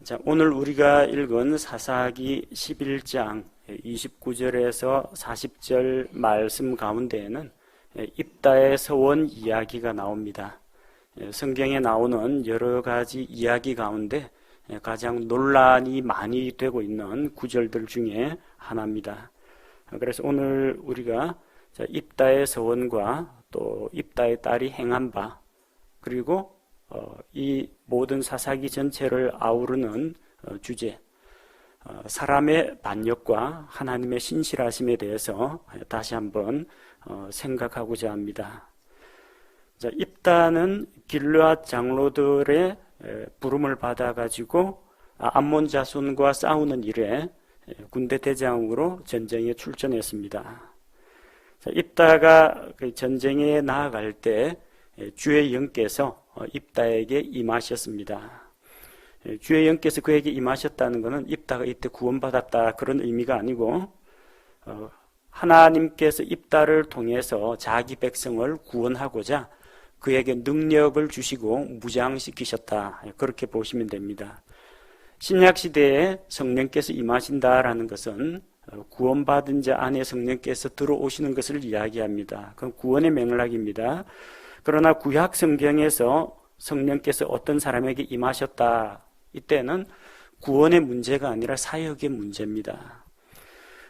자, 오늘 우리가 읽은 사사기 11장 29절에서 40절 말씀 가운데에는 입다의 서원 이야기가 나옵니다. 성경에 나오는 여러 가지 이야기 가운데 가장 논란이 많이 되고 있는 구절들 중에 하나입니다. 그래서 오늘 우리가 입다의 서원과 또 입다의 딸이 행한 바, 그리고 이 모든 사사기 전체를 아우르는 주제, 사람의 반역과 하나님의 신실하심에 대해서 다시 한번 생각하고자 합니다. 자, 입다는 길르앗 장로들의 부름을 받아가지고 암몬 자손과 싸우는 일에 군대 대장으로 전쟁에 출전했습니다. 자, 입다가 전쟁에 나아갈 때 주의 영께서 입다에게 임하셨습니다. 주의 영께서 그에게 임하셨다는 것은 입다가 이때 구원받았다 그런 의미가 아니고 하나님께서 입다를 통해서 자기 백성을 구원하고자 그에게 능력을 주시고 무장시키셨다, 그렇게 보시면 됩니다. 신약시대에 성령께서 임하신다라는 것은 구원받은 자 안에 성령께서 들어오시는 것을 이야기합니다. 그건 구원의 맥락입니다. 그러나 구약 성경에서 성령께서 어떤 사람에게 임하셨다, 이때는 구원의 문제가 아니라 사역의 문제입니다.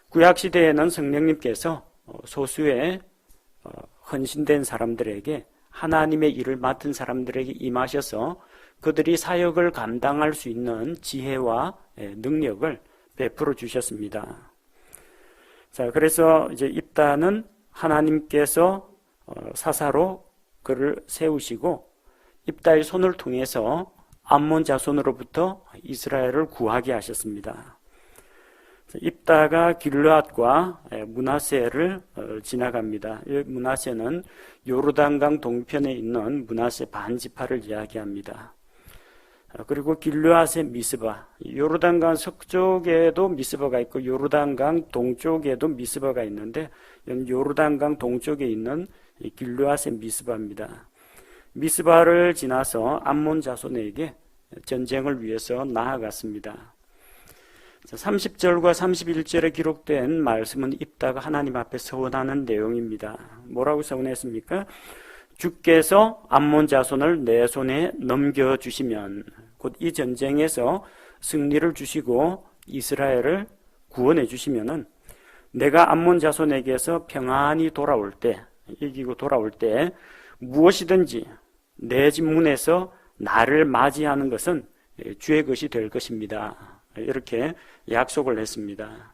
구약 시대에는 성령님께서 소수의 헌신된 사람들에게, 하나님의 일을 맡은 사람들에게 임하셔서 그들이 사역을 감당할 수 있는 지혜와 능력을 베풀어 주셨습니다. 자, 그래서 이제 입다는 하나님께서 사사로 그를 세우시고 입다의 손을 통해서 암몬 자손으로부터 이스라엘을 구하게 하셨습니다. 입다가 길르앗과 므낫세를 지나갑니다. 므낫세는 요르단강 동편에 있는 므낫세 반지파를 이야기합니다. 그리고 길르앗의 미스바, 요르단강 서쪽에도 미스바가 있고 요르단강 동쪽에도 미스바가 있는데 요르단강 동쪽에 있는 길르앗의 미스바입니다. 미스바를 지나서 암몬 자손에게 전쟁을 위해서 나아갔습니다. 30절과 31절에 기록된 말씀은 입다가 하나님 앞에 서원하는 내용입니다. 뭐라고 서원했습니까? 주께서 암몬 자손을 내 손에 넘겨주시면, 곧 이 전쟁에서 승리를 주시고 이스라엘을 구원해 주시면은 내가 암몬 자손에게서 평안히 돌아올 때, 이기고 돌아올 때 무엇이든지 내 집 문에서 나를 맞이하는 것은 주의 것이 될 것입니다. 이렇게 약속을 했습니다.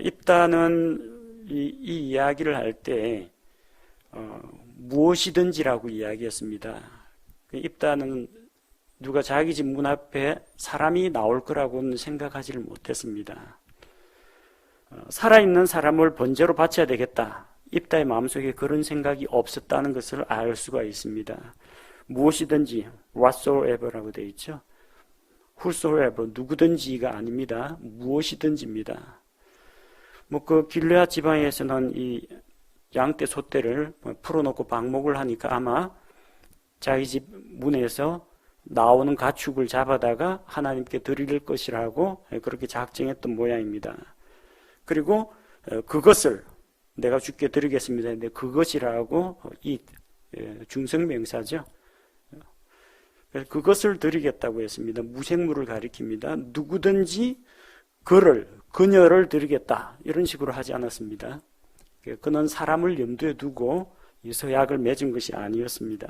입다는 이 이야기를 할 때 무엇이든지라고 이야기했습니다. 입다는 누가 자기 집 문 앞에 사람이 나올 거라고는 생각하지를 못했습니다. 살아있는 사람을 번제로 바쳐야 되겠다, 입다의 마음속에 그런 생각이 없었다는 것을 알 수가 있습니다. 무엇이든지 whatsoever라고 되어 있죠. whosoever, 누구든지가 아닙니다. 무엇이든지입니다. 그 길르앗 지방에서는 이 양떼 소떼를 풀어놓고 방목을 하니까 아마 자기 집 문에서 나오는 가축을 잡아다가 하나님께 드릴 것이라고 그렇게 작정했던 모양입니다. 그리고 그것을 내가 주께 드리겠습니다 했는데 그것이라고 이 중성명사죠. 그것을 드리겠다고 했습니다. 무생물을 가리킵니다. 누구든지 그녀를 드리겠다, 이런 식으로 하지 않았습니다. 그는 사람을 염두에 두고 이 서약을 맺은 것이 아니었습니다.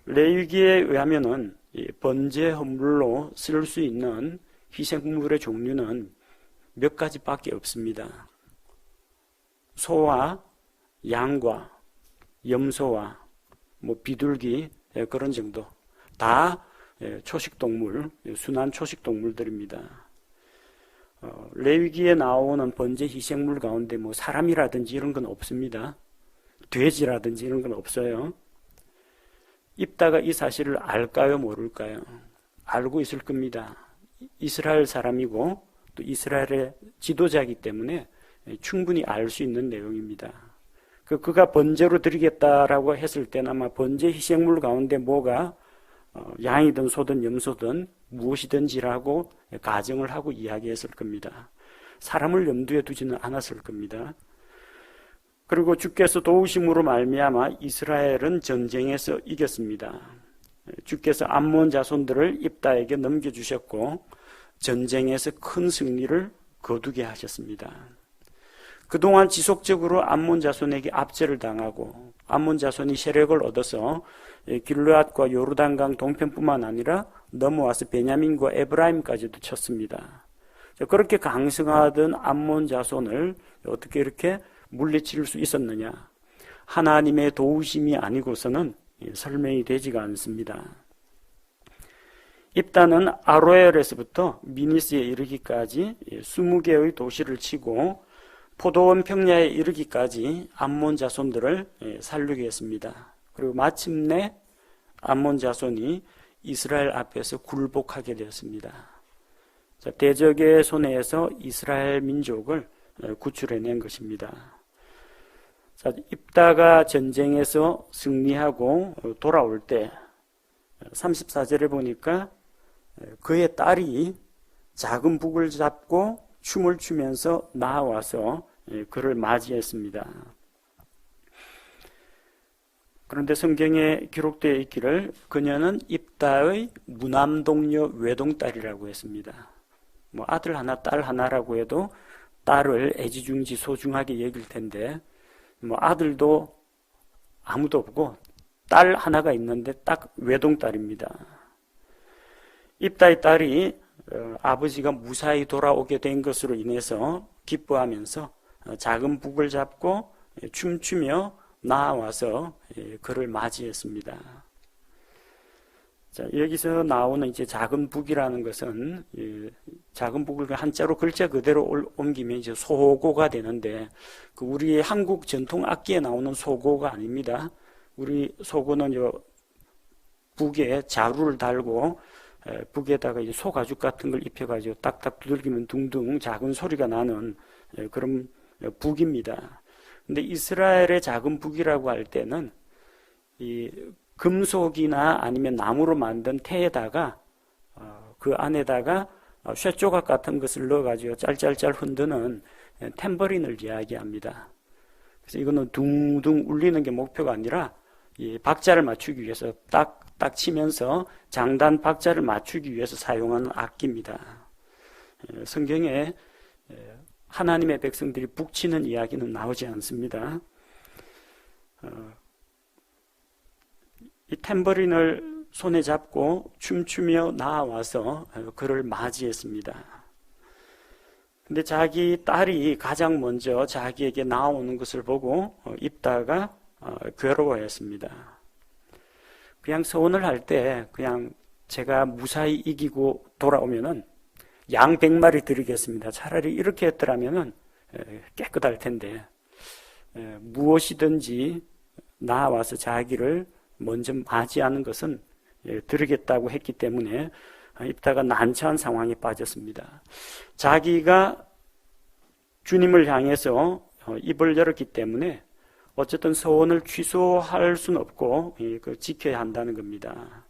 레위기에 의하면은 번제 헌물로 쓸 수 있는 희생물의 종류는 몇 가지밖에 없습니다. 소와 양과 염소와 비둘기, 그런 정도, 다 초식동물, 순한 초식동물들입니다. 레위기에 나오는 번제 희생물 가운데 사람이라든지 이런 건 없습니다. 돼지라든지 이런 건 없어요. 입다가 이 사실을 알까요, 모를까요? 알고 있을 겁니다. 이스라엘 사람이고 또 이스라엘의 지도자이기 때문에 충분히 알 수 있는 내용입니다. 그가 번제로 드리겠다라고 했을 때는 아마 번제 희생물 가운데 뭐가 양이든 소든 염소든 무엇이든지라고 가정을 하고 이야기했을 겁니다. 사람을 염두에 두지는 않았을 겁니다. 그리고 주께서 도우심으로 말미암아 이스라엘은 전쟁에서 이겼습니다. 주께서 암몬 자손들을 입다에게 넘겨주셨고 전쟁에서 큰 승리를 거두게 하셨습니다. 그동안 지속적으로 암몬 자손에게 압제를 당하고 암몬 자손이 세력을 얻어서 길르앗과 요르단강 동편뿐만 아니라 넘어와서 베냐민과 에브라임까지도 쳤습니다. 그렇게 강성하던 암몬 자손을 어떻게 이렇게 물리칠 수 있었느냐? 하나님의 도우심이 아니고서는 설명이 되지가 않습니다. 입다는 아로엘에서부터 미니스에 이르기까지 20개의 도시를 치고 포도원 평야에 이르기까지 암몬 자손들을 살리게 했습니다. 그리고 마침내 암몬 자손이 이스라엘 앞에서 굴복하게 되었습니다. 대적의 손에서 이스라엘 민족을 구출해낸 것입니다. 입다가 전쟁에서 승리하고 돌아올 때 34절에 보니까 그의 딸이 작은 북을 잡고 춤을 추면서 나와서 그를 맞이했습니다. 그런데 성경에 기록되어 있기를 그녀는 입다의 무남동녀 외동딸이라고 했습니다. 아들 하나 딸 하나라고 해도 딸을 애지중지 소중하게 여길 텐데 아들도 아무도 없고 딸 하나가 있는데 딱 외동딸입니다. 입다의 딸이 아버지가 무사히 돌아오게 된 것으로 인해서 기뻐하면서 작은 북을 잡고 춤추며 나와서 그를 맞이했습니다. 자, 여기서 나오는 이제 작은 북이라는 것은 작은 북을 한자로 글자 그대로 옮기면 이제 소고가 되는데 우리 한국 전통 악기에 나오는 소고가 아닙니다. 우리 소고는 북에 자루를 달고 북에다가 이제 소가죽 같은 걸 입혀가지고 딱딱 두들기면 둥둥 작은 소리가 나는 그런 북입니다. 근데 이스라엘의 작은 북이라고 할 때는 이 금속이나 아니면 나무로 만든 태에다가 그 안에다가 쇠조각 같은 것을 넣어가지고 짤짤짤 흔드는 탬버린을 이야기합니다. 그래서 이거는 둥둥 울리는 게 목표가 아니라 이 박자를 맞추기 위해서 딱 치면서 장단 박자를 맞추기 위해서 사용하는 악기입니다. 성경에 하나님의 백성들이 북치는 이야기는 나오지 않습니다. 이 탬버린을 손에 잡고 춤추며 나와서 그를 맞이했습니다. 근데 자기 딸이 가장 먼저 자기에게 나오는 것을 보고 입다가 괴로워했습니다. 그냥 서원을 할 때 그냥 제가 무사히 이기고 돌아오면은 양 100마리 드리겠습니다. 차라리 이렇게 했더라면은 깨끗할 텐데 무엇이든지 나와서 자기를 먼저 맞이하는 것은 드리겠다고 했기 때문에 입다가 난처한 상황에 빠졌습니다. 자기가 주님을 향해서 입을 열었기 때문에 어쨌든 서원을 취소할 수는 없고 지켜야 한다는 겁니다.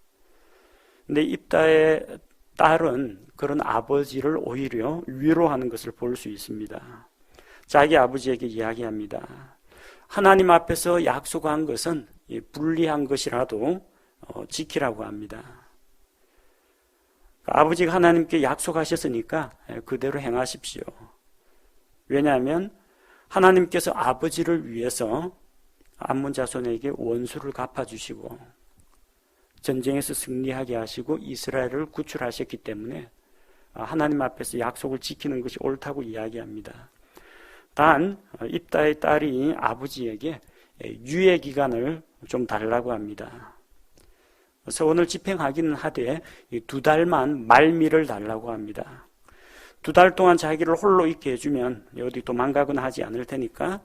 근데 입다의 딸은 그런 아버지를 오히려 위로하는 것을 볼 수 있습니다. 자기 아버지에게 이야기합니다. 하나님 앞에서 약속한 것은 불리한 것이라도 지키라고 합니다. 아버지가 하나님께 약속하셨으니까 그대로 행하십시오. 왜냐하면 하나님께서 아버지를 위해서 암몬 자손에게 원수를 갚아주시고 전쟁에서 승리하게 하시고 이스라엘을 구출하셨기 때문에 하나님 앞에서 약속을 지키는 것이 옳다고 이야기합니다. 단 입다의 딸이 아버지에게 유예 기간을 좀 달라고 합니다. 서원을 집행하기는 하되 2달만 말미를 달라고 합니다. 2달 동안 자기를 홀로 있게 해주면 어디 도망가거나 하지 않을 테니까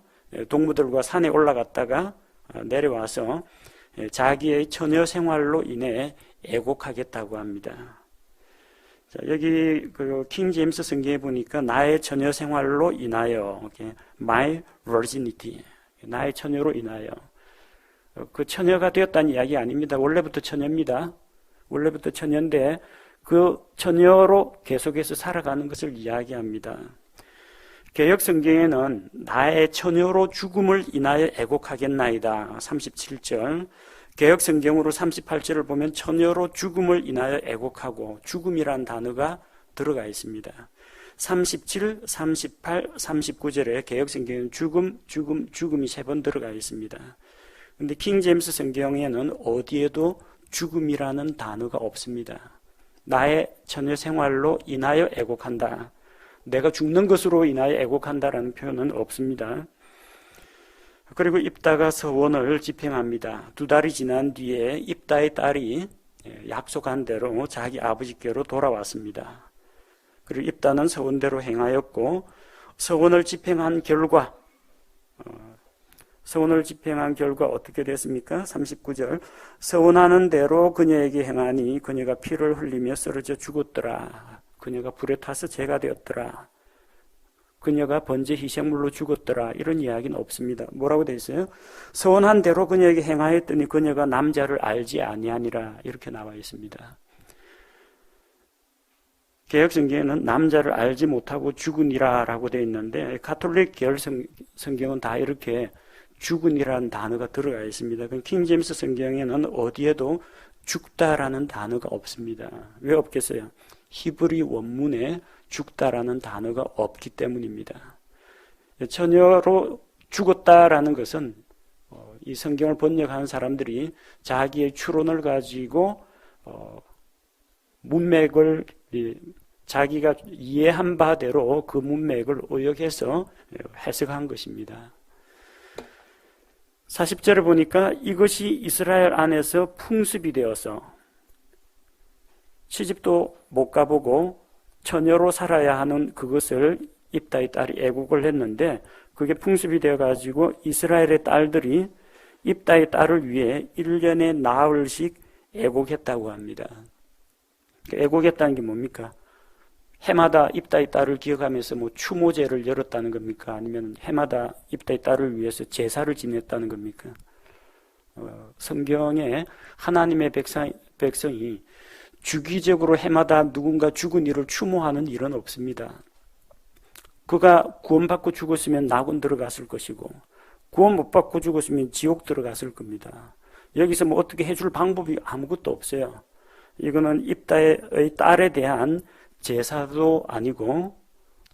동무들과 산에 올라갔다가 내려와서 자기의 처녀 생활로 인해 애곡하겠다고 합니다. 자, 여기 킹 제임스 성경에 보니까 나의 처녀 생활로 인하여 my virginity, 나의 처녀로 인하여 그 처녀가 되었다는 이야기 아닙니다. 원래부터 처녀입니다. 원래부터 처녀인데 그 처녀로 계속해서 살아가는 것을 이야기합니다. 개역 성경에는 나의 처녀로 죽음을 인하여 애곡하겠나이다 37절, 개역 성경으로 38절을 보면 처녀로 죽음을 인하여 애곡하고 죽음이란 단어가 들어가 있습니다. 37, 38, 39절에 개역 성경에는 죽음이 3번 들어가 있습니다. 그런데 킹 제임스 성경에는 어디에도 죽음이라는 단어가 없습니다. 나의 처녀 생활로 인하여 애곡한다, 내가 죽는 것으로 인하여 애곡한다라는 표현은 없습니다. 그리고 입다가 서원을 집행합니다. 2달이 지난 뒤에 입다의 딸이 약속한 대로 자기 아버지께로 돌아왔습니다. 그리고 입다는 서원대로 행하였고, 서원을 집행한 결과 어떻게 됐습니까? 39절, 서원하는 대로 그녀에게 행하니 그녀가 피를 흘리며 쓰러져 죽었더라. 그녀가 불에 타서 재가 되었더라. 그녀가 번제 희생물로 죽었더라. 이런 이야기는 없습니다. 뭐라고 되어 있어요? 서원한 대로 그녀에게 행하였더니 그녀가 남자를 알지 아니하니라. 이렇게 나와 있습니다. 개역성경에는 남자를 알지 못하고 죽으니라 라고 되어 있는데, 가톨릭 계열 성경은 다 이렇게 죽으니라는 단어가 들어가 있습니다. 킹 제임스 성경에는 어디에도 죽다라는 단어가 없습니다. 왜 없겠어요? 히브리 원문에 죽다라는 단어가 없기 때문입니다. 처녀로 죽었다라는 것은 이 성경을 번역하는 사람들이 자기의 추론을 가지고 문맥을 자기가 이해한 바대로 그 문맥을 의역해서 해석한 것입니다. 40절에 보니까 이것이 이스라엘 안에서 풍습이 되어서 시집도 못 가보고 처녀로 살아야 하는 그것을 입다의 딸이 애국을 했는데, 그게 풍습이 되어가지고 이스라엘의 딸들이 입다의 딸을 위해 1년에 나흘씩 애곡했다고 합니다. 애곡했다는 게 뭡니까? 해마다 입다의 딸을 기억하면서 추모제를 열었다는 겁니까? 아니면 해마다 입다의 딸을 위해서 제사를 지냈다는 겁니까? 성경에 하나님의 백성이 주기적으로 해마다 누군가 죽은 이를 추모하는 일은 없습니다. 그가 구원받고 죽었으면 낙원 들어갔을 것이고, 구원 못 받고 죽었으면 지옥 들어갔을 겁니다. 여기서 어떻게 해줄 방법이 아무것도 없어요. 이거는 입다의 딸에 대한 제사도 아니고,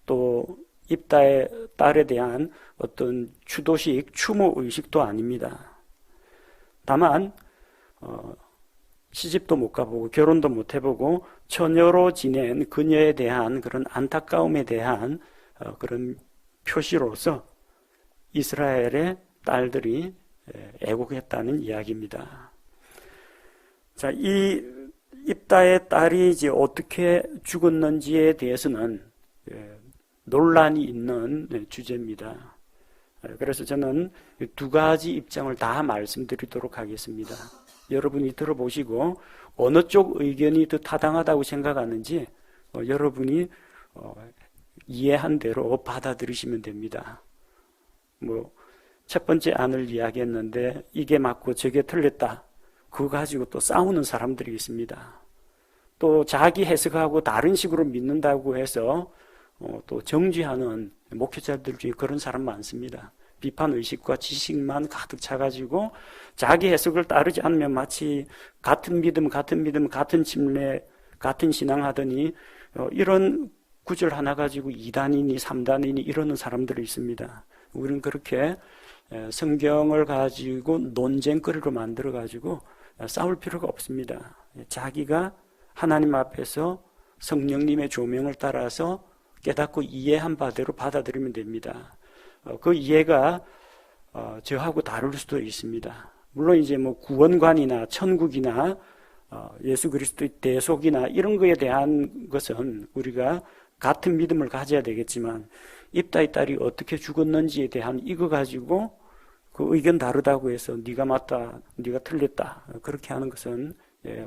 또 입다의 딸에 대한 어떤 추도식, 추모 의식도 아닙니다. 다만 시집도 못 가보고 결혼도 못 해보고 처녀로 지낸 그녀에 대한 그런 안타까움에 대한 그런 표시로서 이스라엘의 딸들이 애곡했다는 이야기입니다. 자, 이 입다의 딸이 이제 어떻게 죽었는지에 대해서는 논란이 있는 주제입니다. 그래서 저는 2가지 입장을 다 말씀드리도록 하겠습니다. 여러분이 들어보시고 어느 쪽 의견이 더 타당하다고 생각하는지 여러분이 이해한 대로 받아들이시면 됩니다. 첫 번째 안을 이야기했는데 이게 맞고 저게 틀렸다, 그거 가지고 또 싸우는 사람들이 있습니다. 또 자기 해석하고 다른 식으로 믿는다고 해서 또 정죄하는 목회자들 중에 그런 사람 많습니다. 비판의식과 지식만 가득 차가지고 자기 해석을 따르지 않으면 마치 같은 믿음, 같은 침례, 같은 신앙하더니 이런 구절 하나 가지고 2단이니 3단이니 이러는 사람들이 있습니다. 우리는 그렇게 성경을 가지고 논쟁거리로 만들어가지고 싸울 필요가 없습니다. 자기가 하나님 앞에서 성령님의 조명을 따라서 깨닫고 이해한 바대로 받아들이면 됩니다. 그 이해가 저하고 다를 수도 있습니다. 물론 이제 구원관이나 천국이나 예수 그리스도의 대속이나 이런 거에 대한 것은 우리가 같은 믿음을 가져야 되겠지만, 입다의 딸이 어떻게 죽었는지에 대한 이거 가지고 그 의견 다르다고 해서 네가 맞다, 네가 틀렸다, 그렇게 하는 것은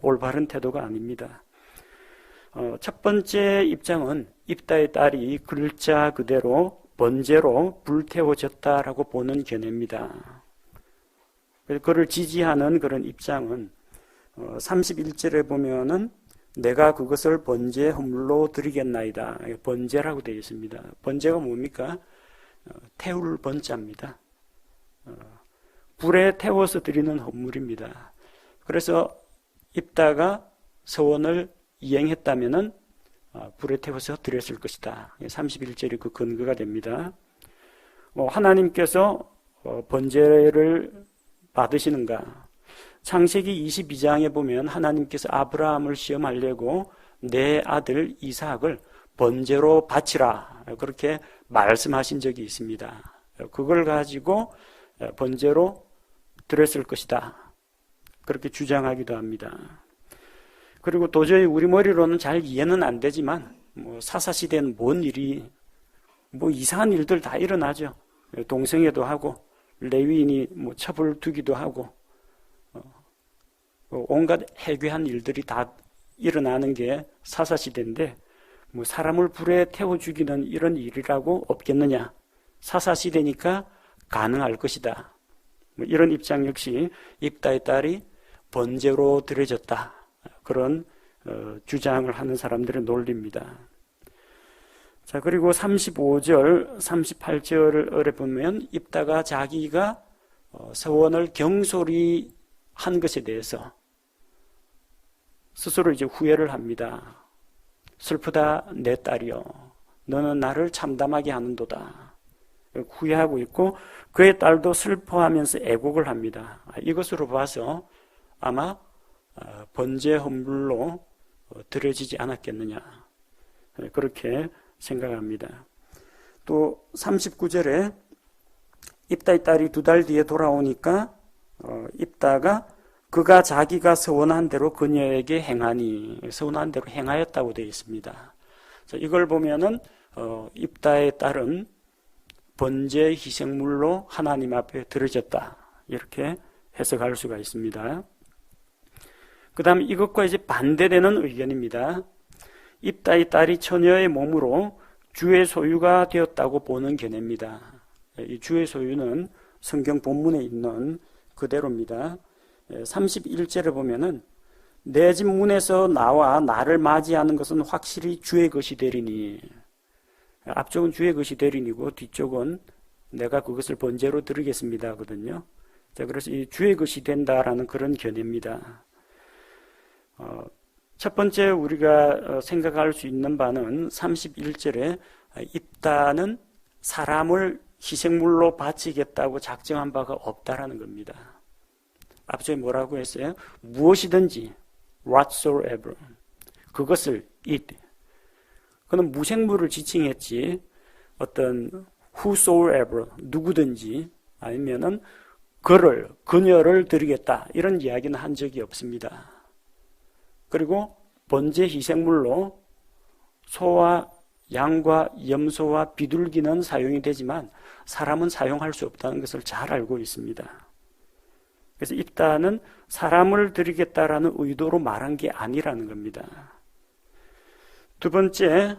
올바른 태도가 아닙니다. 첫 번째 입장은 입다의 딸이 글자 그대로 번제로 불태워졌다라고 보는 견해입니다. 그를 지지하는 그런 입장은 31절에 보면은 내가 그것을 번제 헌물로 드리겠나이다. 번제라고 되어 있습니다. 번제가 뭡니까? 태울 번자입니다. 불에 태워서 드리는 헌물입니다. 그래서 입다가 서원을 이행했다면은 불에 태워서 드렸을 것이다. 31절이 그 근거가 됩니다. 하나님께서 번제를 받으시는가? 창세기 22장에 보면 하나님께서 아브라함을 시험하려고 내 아들 이삭을 번제로 바치라 그렇게 말씀하신 적이 있습니다. 그걸 가지고 번제로 드렸을 것이다 그렇게 주장하기도 합니다. 그리고 도저히 우리 머리로는 잘 이해는 안 되지만 사사시대는 뭔 일이 이상한 일들 다 일어나죠. 동성애도 하고 레위인이 첩을 두기도 하고 온갖 해괴한 일들이 다 일어나는 게 사사시대인데 사람을 불에 태워 죽이는 이런 일이라고 없겠느냐. 사사시대니까 가능할 것이다. 이런 입장 역시 입다의 딸이 번제로 드려졌다. 그런 주장을 하는 사람들의 논리입니다. 자, 그리고 35절, 38절을 보면 입다가 자기가 서원을 경솔히 한 것에 대해서 스스로 이제 후회를 합니다. 슬프다 내 딸이여, 너는 나를 참담하게 하는도다. 후회하고 있고 그의 딸도 슬퍼하면서 애곡을 합니다. 이것으로 봐서 아마 번제 헌물로 드려지지 않았겠느냐 그렇게 생각합니다. 또 39절에 입다의 딸이 2달 뒤에 돌아오니까 입다가 그가 자기가 서원한 대로 그녀에게 행하니, 서원한 대로 행하였다고 되어 있습니다. 이걸 보면은 입다의 딸은 번제 희생물로 하나님 앞에 드려졌다 이렇게 해석할 수가 있습니다. 그 다음 이것과 이제 반대되는 의견입니다. 입다의 딸이 처녀의 몸으로 주의 소유가 되었다고 보는 견해입니다. 이 주의 소유는 성경 본문에 있는 그대로입니다. 31절에 보면은 내 집 문에서 나와 나를 맞이하는 것은 확실히 주의 것이 되리니, 앞쪽은 주의 것이 되리니고 뒤쪽은 내가 그것을 번제로 드리겠습니다 하거든요. 자, 그래서 이 주의 것이 된다라는 그런 견해입니다. 첫 번째 우리가 생각할 수 있는 바는 31절에 입다는 사람을 희생물로 바치겠다고 작정한 바가 없다라는 겁니다. 앞쪽에 뭐라고 했어요? 무엇이든지 whatsoever 그것을 it 그는 무생물을 지칭했지 어떤 whosoever 누구든지 아니면은 그녀를 드리겠다 이런 이야기는 한 적이 없습니다. 그리고 번제 희생물로 소와 양과 염소와 비둘기는 사용이 되지만 사람은 사용할 수 없다는 것을 잘 알고 있습니다. 그래서 입다는 사람을 드리겠다라는 의도로 말한 게 아니라는 겁니다. 두 번째,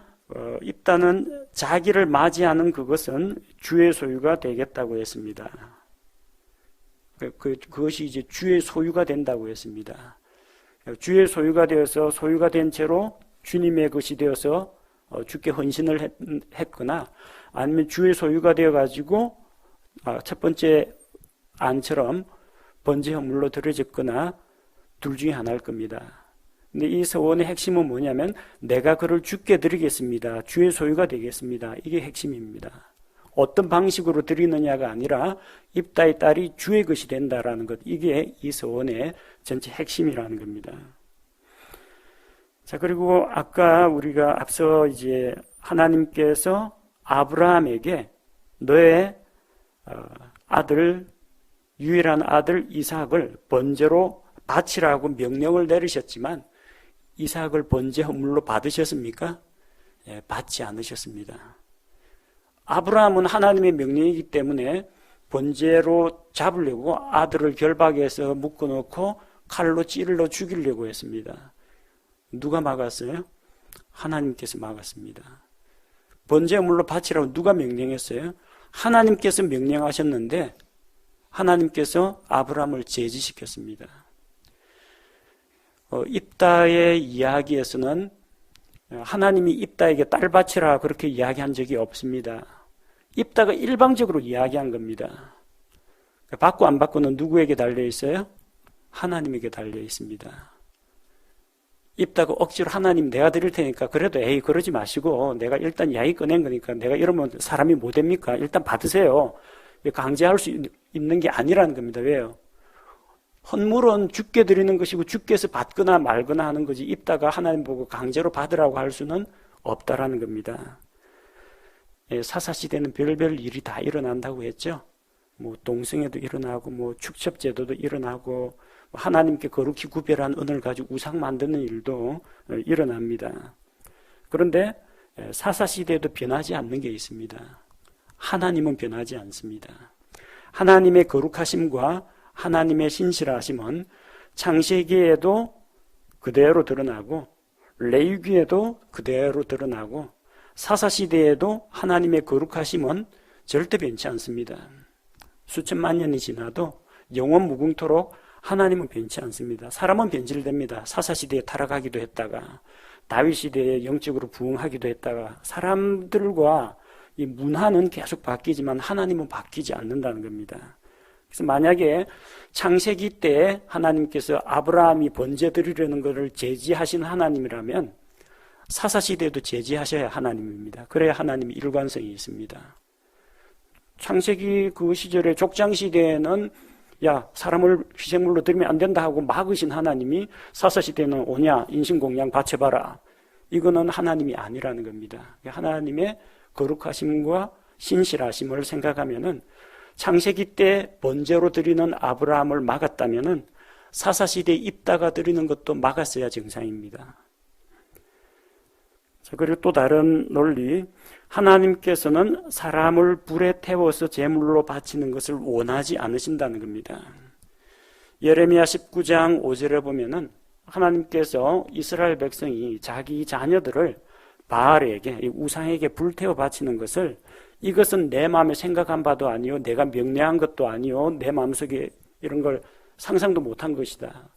입다는 자기를 맞이하는 그것은 주의 소유가 되겠다고 했습니다. 그것이 이제 주의 소유가 된다고 했습니다. 주의 소유가 되어서 소유가 된 채로 주님의 것이 되어서 주께 헌신을 했거나 아니면 주의 소유가 되어가지고 첫 번째 안처럼 번제 헌물로 드려졌거나 둘 중에 하나일 겁니다. 근데 이 서원의 핵심은 뭐냐면 내가 그를 주께 드리겠습니다. 주의 소유가 되겠습니다. 이게 핵심입니다. 어떤 방식으로 드리느냐가 아니라 입다의 딸이 주의 것이 된다라는 것, 이게 이 서원의 전체 핵심이라는 겁니다. 자, 그리고 아까 우리가 앞서 이제 하나님께서 아브라함에게 너의 아들, 유일한 아들 이삭을 번제로 바치라고 명령을 내리셨지만 이삭을 번제 헌물로 받으셨습니까? 예, 받지 않으셨습니다. 아브라함은 하나님의 명령이기 때문에 번제로 잡으려고 아들을 결박해서 묶어놓고 칼로 찔러 죽이려고 했습니다. 누가 막았어요? 하나님께서 막았습니다. 번제 헌물로 바치라고 누가 명령했어요? 하나님께서 명령하셨는데 하나님께서 아브라함을 제지시켰습니다. 입다의 이야기에서는 하나님이 입다에게 딸 바치라 그렇게 이야기한 적이 없습니다. 입다가 일방적으로 이야기한 겁니다. 받고 안 받고는 누구에게 달려 있어요? 하나님에게 달려 있습니다. 입다가 억지로 하나님 내가 드릴 테니까 그래도 에이 그러지 마시고 내가 일단 이야기 꺼낸 거니까 내가 이러면 사람이 뭐 됩니까? 일단 받으세요. 강제할 수 있는 게 아니라는 겁니다. 왜요? 헌물은 주께 드리는 것이고 주께서 받거나 말거나 하는 거지 입다가 하나님 보고 강제로 받으라고 할 수는 없다라는 겁니다. 사사시대는 별별 일이 다 일어난다고 했죠. 뭐 동성애도 일어나고 뭐 축첩제도도 일어나고 하나님께 거룩히 구별한 은을 가지고 우상 만드는 일도 일어납니다. 그런데 사사시대에도 변하지 않는 게 있습니다. 하나님은 변하지 않습니다. 하나님의 거룩하심과 하나님의 신실하심은 창세기에도 그대로 드러나고 레위기에도 그대로 드러나고 사사시대에도 하나님의 거룩하심은 절대 변치 않습니다. 수천만 년이 지나도 영원 무궁토록 하나님은 변치 않습니다. 사람은 변질됩니다. 사사시대에 타락하기도 했다가 다윗시대에 영적으로 부흥하기도 했다가 사람들과 이 문화는 계속 바뀌지만 하나님은 바뀌지 않는다는 겁니다. 그래서 만약에 창세기 때 하나님께서 아브라함이 번제 드리려는 것을 제지하신 하나님이라면 사사시대에도 제지하셔야 하나님입니다. 그래야 하나님의 일관성이 있습니다. 창세기 그 시절에 족장시대에는 야 사람을 희생물로 드리면 안 된다 하고 막으신 하나님이 사사시대에는 오냐 인신공양 바쳐봐라. 이거는 하나님이 아니라는 겁니다. 하나님의 거룩하심과 신실하심을 생각하면은 창세기 때 번제로 드리는 아브라함을 막았다면은 사사시대에 입다가 드리는 것도 막았어야 정상입니다. 자, 그리고 또 다른 논리, 하나님께서는 사람을 불에 태워서 제물로 바치는 것을 원하지 않으신다는 겁니다. 예레미야 19장 5절에 보면은 하나님께서 이스라엘 백성이 자기 자녀들을 바알에게, 우상에게 불태워 바치는 것을 이것은 내 마음에 생각한 바도 아니요 내가 명령한 것도 아니요 내 마음속에 이런 걸 상상도 못한 것이다.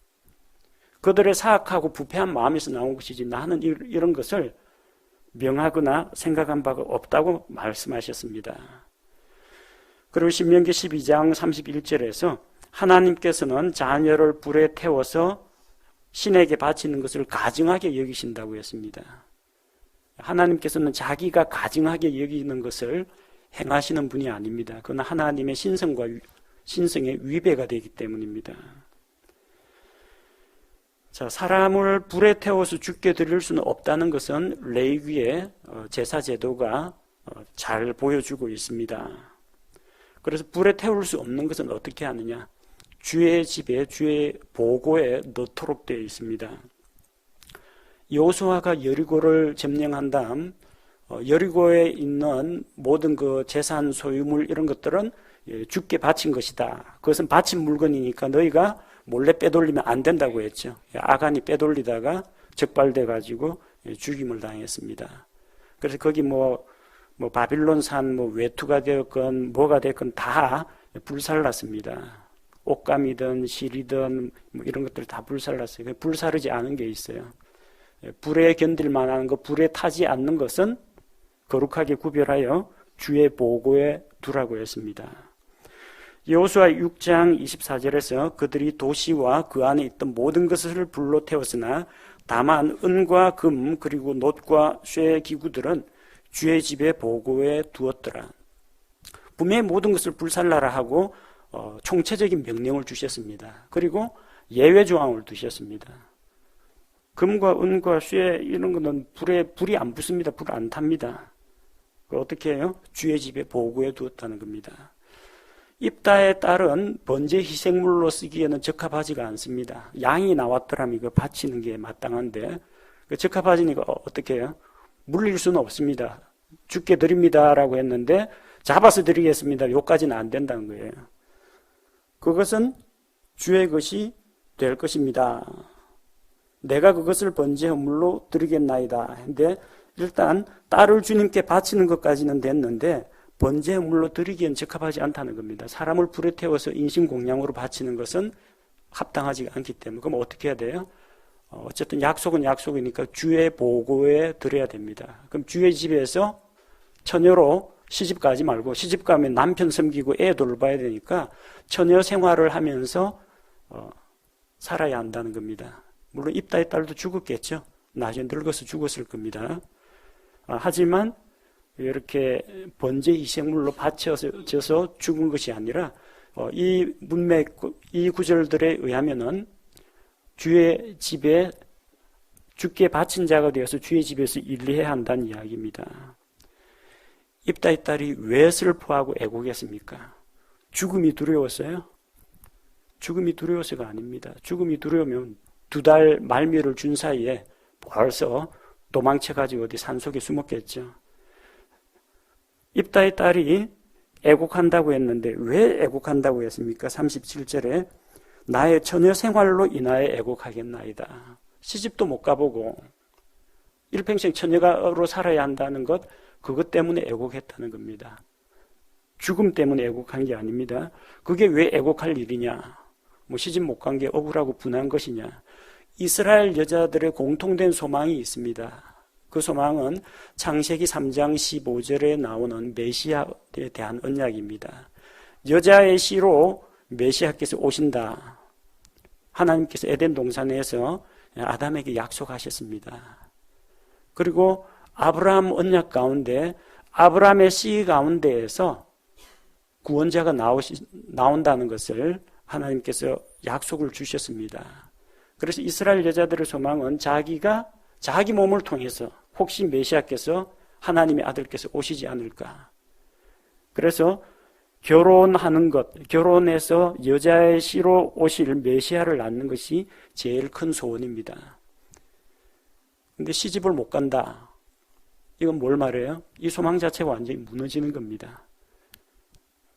그들의 사악하고 부패한 마음에서 나온 것이지 나는 이런 것을 명하거나 생각한 바가 없다고 말씀하셨습니다. 그리고 신명기 12장 31절에서 하나님께서는 자녀를 불에 태워서 신에게 바치는 것을 가증하게 여기신다고 했습니다. 하나님께서는 자기가 가증하게 여기는 것을 행하시는 분이 아닙니다. 그건 하나님의 신성과 신성의 위배가 되기 때문입니다. 자, 사람을 불에 태워서 죽게 드릴 수는 없다는 것은 레위기의 제사 제도가 잘 보여주고 있습니다. 그래서 불에 태울 수 없는 것은 어떻게 하느냐? 주의 집에 주의 보고에 넣도록 되어 있습니다. 여호수아가 여리고를 점령한 다음 여리고에 있는 모든 그 재산 소유물 이런 것들은 주께 바친 것이다. 그것은 바친 물건이니까 너희가 몰래 빼돌리면 안 된다고 했죠. 아간이 빼돌리다가 적발돼 가지고 죽임을 당했습니다. 그래서 거기 뭐 바빌론산 외투가 되었건 뭐가 됐건 다 불살랐습니다. 옷감이든 실이든 이런 것들 다 불살랐어요. 불사르지 않은 게 있어요. 불에 견딜 만한 것, 불에 타지 않는 것은 거룩하게 구별하여 주의 보고에 두라고 했습니다. 여호수아 6장 24절에서 그들이 도시와 그 안에 있던 모든 것을 불로 태웠으나 다만 은과 금 그리고 놋과 쇠 기구들은 주의 집에 보고에 두었더라. 분명히 모든 것을 불살라라 하고 총체적인 명령을 주셨습니다. 그리고 예외 조항을 두셨습니다. 금과 은과 쇠 이런 거는 불이 안 붙습니다. 불 안 탑니다. 어떻게 해요? 주의 집에 보고해 두었다는 겁니다. 입다의 딸은 번제 희생물로 쓰기에는 적합하지가 않습니다. 양이 나왔더라면 이거 바치는 게 마땅한데 적합하지니까 어떻게 해요? 물릴 수는 없습니다. 주께 드립니다라고 했는데 잡아서 드리겠습니다. 요까지는 안 된다는 거예요. 그것은 주의 것이 될 것입니다. 내가 그것을 번제 헌물로 드리겠나이다. 근데 일단 딸을 주님께 바치는 것까지는 됐는데 번제 헌물로 드리기엔 적합하지 않다는 겁니다. 사람을 불에 태워서 인신공양으로 바치는 것은 합당하지 않기 때문에 그럼 어떻게 해야 돼요? 어쨌든 약속은 약속이니까 주의 보고에 드려야 됩니다. 그럼 주의 집에서 처녀로 시집 가지 말고, 시집 가면 남편 섬기고 애 돌봐야 되니까 처녀 생활을 하면서 살아야 한다는 겁니다. 물론 입다의 딸도 죽었겠죠. 나중에 늙어서 죽었을 겁니다. 하지만 이렇게 번제 희생물로 바쳐져서 죽은 것이 아니라 이 문맥, 이 구절들에 의하면은 주의 집에 죽게 바친 자가 되어서 주의 집에서 일해야 한다는 이야기입니다. 입다의 딸이 왜 슬퍼하고 애곡했습니까? 죽음이 두려웠어요? 죽음이 두려워서가 아닙니다. 죽음이 두려우면 2달 말미를 준 사이에 벌써 도망쳐가지고 어디 산속에 숨었겠죠. 입다의 딸이 애곡한다고 했는데 왜 애곡한다고 했습니까? 37절에 나의 처녀 생활로 인하여 애곡하겠나이다. 시집도 못 가보고 일평생 처녀로 살아야 한다는 것, 그것 때문에 애곡했다는 겁니다. 죽음 때문에 애곡한 게 아닙니다. 그게 왜 애곡할 일이냐? 뭐 시집 못 간 게 억울하고 분한 것이냐? 이스라엘 여자들의 공통된 소망이 있습니다. 그 소망은 창세기 3장 15절에 나오는 메시아에 대한 언약입니다. 여자의 씨로 메시아께서 오신다. 하나님께서 에덴 동산에서 아담에게 약속하셨습니다. 그리고 아브라함 언약 가운데 아브라함의 씨 가운데에서 구원자가 나온다는 것을 하나님께서 약속을 주셨습니다. 그래서 이스라엘 여자들의 소망은 자기 몸을 통해서 혹시 메시아께서 하나님의 아들께서 오시지 않을까. 그래서 결혼하는 것, 결혼해서 여자의 씨로 오실 메시아를 낳는 것이 제일 큰 소원입니다. 근데 시집을 못 간다. 이건 뭘 말해요? 이 소망 자체가 완전히 무너지는 겁니다.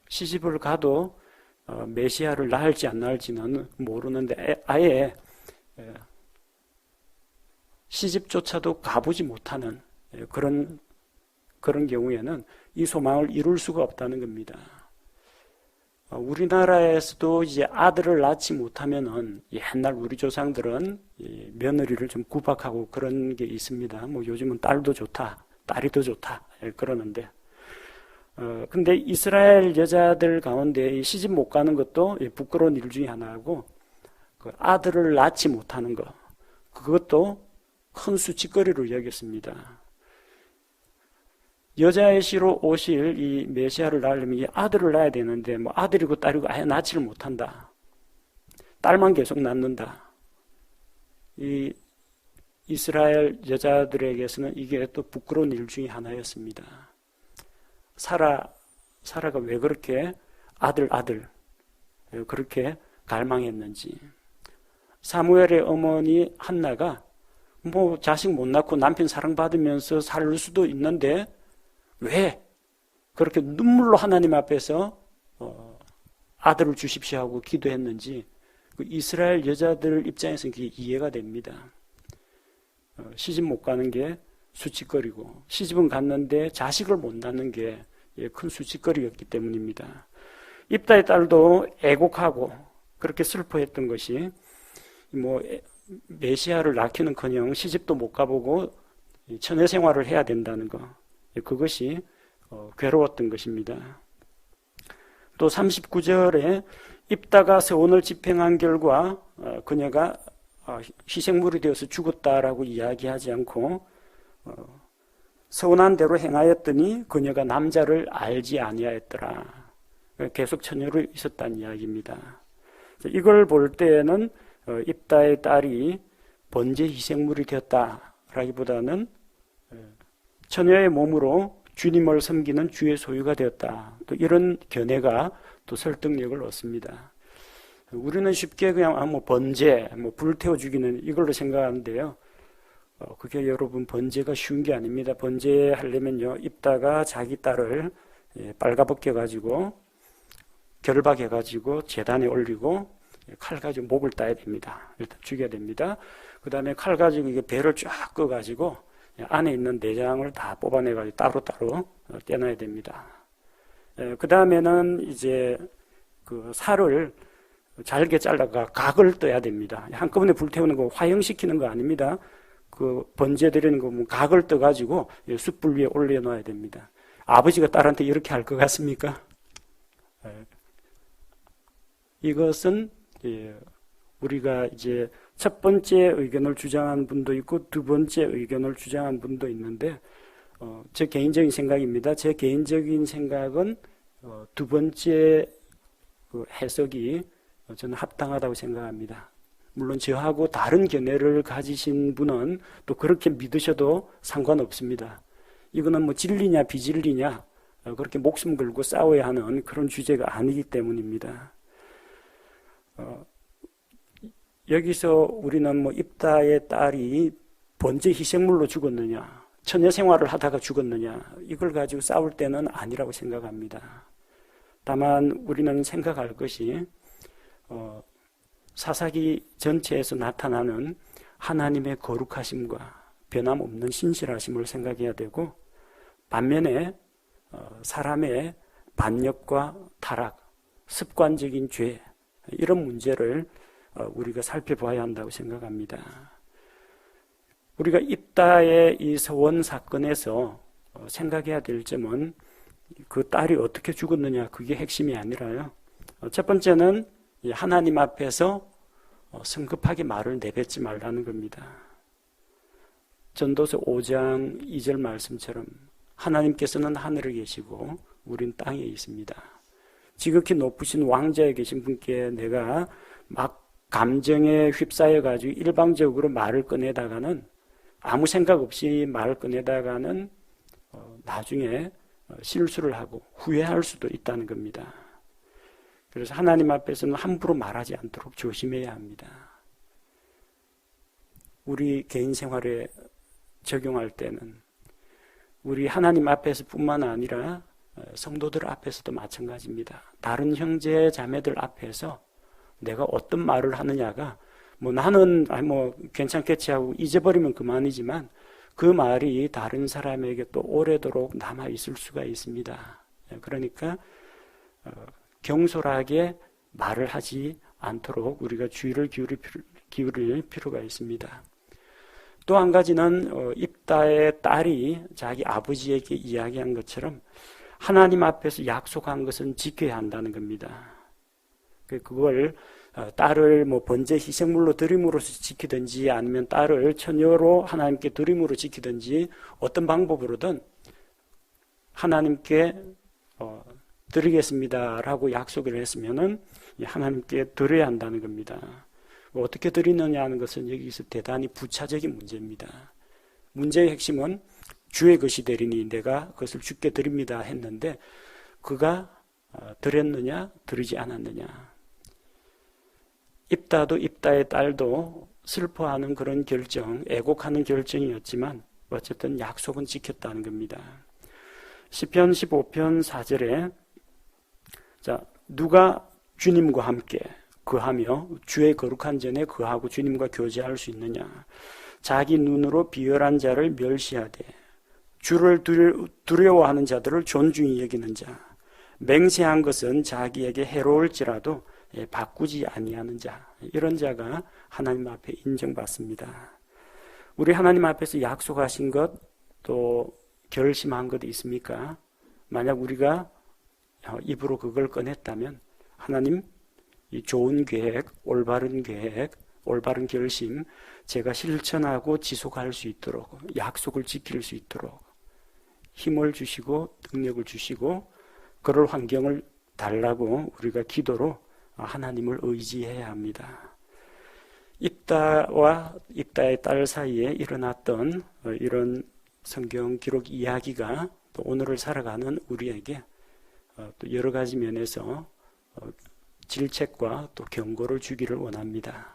시집을 가도 메시아를 낳을지 안 낳을지는 모르는데 아예 시집조차도 가보지 못하는 그런 경우에는 이 소망을 이룰 수가 없다는 겁니다. 우리나라에서도 이제 아들을 낳지 못하면은 옛날 우리 조상들은 며느리를 좀 구박하고 그런 게 있습니다. 뭐 요즘은 딸도 좋다, 딸이 더 좋다 그러는데, 근데 이스라엘 여자들 가운데 시집 못 가는 것도 부끄러운 일 중에 하나고, 그 아들을 낳지 못하는 것, 그것도 큰 수치거리로 여겼습니다. 여자의 씨로 오실 이 메시아를 낳으려면 이 아들을 낳아야 되는데 뭐 아들이고 딸이고 아예 낳지를 못한다. 딸만 계속 낳는다. 이 이스라엘 여자들에게서는 이게 또 부끄러운 일 중에 하나였습니다. 사라가 왜 그렇게 아들 그렇게 갈망했는지. 사무엘의 어머니 한나가 뭐 자식 못 낳고 남편 사랑받으면서 살 수도 있는데 왜 그렇게 눈물로 하나님 앞에서 아들을 주십시오 하고 기도했는지 그 이스라엘 여자들 입장에서는 그게 이해가 됩니다. 시집 못 가는 게 수치거리고 시집은 갔는데 자식을 못 낳는 게 큰 수치거리였기 때문입니다. 입다의 딸도 애곡하고 그렇게 슬퍼했던 것이 뭐 메시아를 낳기는커녕 시집도 못 가보고 처녀 생활을 해야 된다는 것, 그것이 괴로웠던 것입니다. 또 39절에 입다가 서원을 집행한 결과 그녀가 희생물이 되어서 죽었다라고 이야기하지 않고 서운한 대로 행하였더니 그녀가 남자를 알지 아니하였더라. 계속 처녀로 있었다는 이야기입니다. 이걸 볼 때에는 입다의 딸이 번제 희생물이 되었다라기보다는 처녀의 몸으로 주님을 섬기는 주의 소유가 되었다. 또 이런 견해가 또 설득력을 얻습니다. 우리는 쉽게 그냥 뭐 번제, 뭐 불태워 죽이는 이걸로 생각하는데요. 그게 여러분 번제가 쉬운 게 아닙니다. 번제 하려면요, 입다가 자기 딸을 빨가벗겨 가지고 결박해 가지고 제단에 올리고 칼 가지고 목을 따야 됩니다. 일단 죽여야 됩니다. 그 다음에 칼 가지고 이게 배를 쫙 꺼 가지고 안에 있는 내장을 다 뽑아내 가지고 따로따로 떼놔야 됩니다. 그 다음에는 이제 그 살을 잘게 잘라가 각을 떠야 됩니다. 한꺼번에 불태우는 거 화형시키는 거 아닙니다. 그 번제드리는 거 뭐 각을 떠가지고 숯불 위에 올려놓아야 됩니다. 아버지가 딸한테 이렇게 할 것 같습니까? 이것은 우리가 이제 첫 번째 의견을 주장한 분도 있고 두 번째 의견을 주장한 분도 있는데 제 개인적인 생각입니다. 제 개인적인 생각은 두 번째 그 해석이 저는 합당하다고 생각합니다. 물론 저하고 다른 견해를 가지신 분은 또 그렇게 믿으셔도 상관없습니다. 이거는 뭐 진리냐 비진리냐 그렇게 목숨 걸고 싸워야 하는 그런 주제가 아니기 때문입니다. 여기서 우리는 뭐 입다의 딸이 번제 희생물로 죽었느냐, 처녀 생활을 하다가 죽었느냐, 이걸 가지고 싸울 때는 아니라고 생각합니다. 다만 우리는 생각할 것이 사사기 전체에서 나타나는 하나님의 거룩하심과 변함없는 신실하심을 생각해야 되고, 반면에 사람의 반역과 타락, 습관적인 죄, 이런 문제를 우리가 살펴봐야 한다고 생각합니다. 우리가 입다의 이 서원 사건에서 생각해야 될 점은 그 딸이 어떻게 죽었느냐, 그게 핵심이 아니라요. 첫 번째는 하나님 앞에서 성급하게 말을 내뱉지 말라는 겁니다. 전도서 5장 2절 말씀처럼 하나님께서는 하늘에 계시고 우린 땅에 있습니다. 지극히 높으신 왕자에 계신 분께 내가 막 감정에 휩싸여 가지고 일방적으로 말을 꺼내다가는, 아무 생각 없이 말을 꺼내다가는 나중에 실수를 하고 후회할 수도 있다는 겁니다. 그래서 하나님 앞에서는 함부로 말하지 않도록 조심해야 합니다. 우리 개인 생활에 적용할 때는 우리 하나님 앞에서 뿐만 아니라 성도들 앞에서도 마찬가지입니다. 다른 형제 자매들 앞에서 내가 어떤 말을 하느냐가 뭐 나는 괜찮겠지 하고 잊어버리면 그만이지만 그 말이 다른 사람에게 또 오래도록 남아 있을 수가 있습니다. 그러니까 경솔하게 말을 하지 않도록 우리가 주의를 기울일 필요가 있습니다. 또 한 가지는 입다의 딸이 자기 아버지에게 이야기한 것처럼 하나님 앞에서 약속한 것은 지켜야 한다는 겁니다. 그걸 딸을 뭐 번제 희생물로 드림으로써 지키든지 아니면 딸을 처녀로 하나님께 드림으로 지키든지 어떤 방법으로든 하나님께 드리겠습니다라고 약속을 했으면은 하나님께 드려야 한다는 겁니다. 어떻게 드리느냐 하는 것은 여기서 대단히 부차적인 문제입니다. 문제의 핵심은 주의 것이 되리니 내가 그것을 주께 드립니다 했는데 그가 드렸느냐 드리지 않았느냐. 입다도 입다의 딸도 슬퍼하는 그런 결정, 애곡하는 결정이었지만 어쨌든 약속은 지켰다는 겁니다. 시편 15편 4절에 누가 주님과 함께 거하며 주의 거룩한 전에 거하고 주님과 교제할 수 있느냐. 자기 눈으로 비열한 자를 멸시하되 주를 두려워하는 자들을 존중히 여기는 자. 맹세한 것은 자기에게 해로울지라도 바꾸지 아니하는 자. 이런 자가 하나님 앞에 인정받습니다. 우리 하나님 앞에서 약속하신 것, 또 결심한 것 있습니까? 만약 우리가 입으로 그걸 꺼냈다면 하나님, 이 좋은 계획, 올바른 결심 제가 실천하고 지속할 수 있도록, 약속을 지킬 수 있도록 힘을 주시고 능력을 주시고 그럴 환경을 달라고 우리가 기도로 하나님을 의지해야 합니다. 입다와 입다의 딸 사이에 일어났던 이런 성경 기록 이야기가 또 오늘을 살아가는 우리에게 또 여러 가지 면에서 질책과 또 경고를 주기를 원합니다.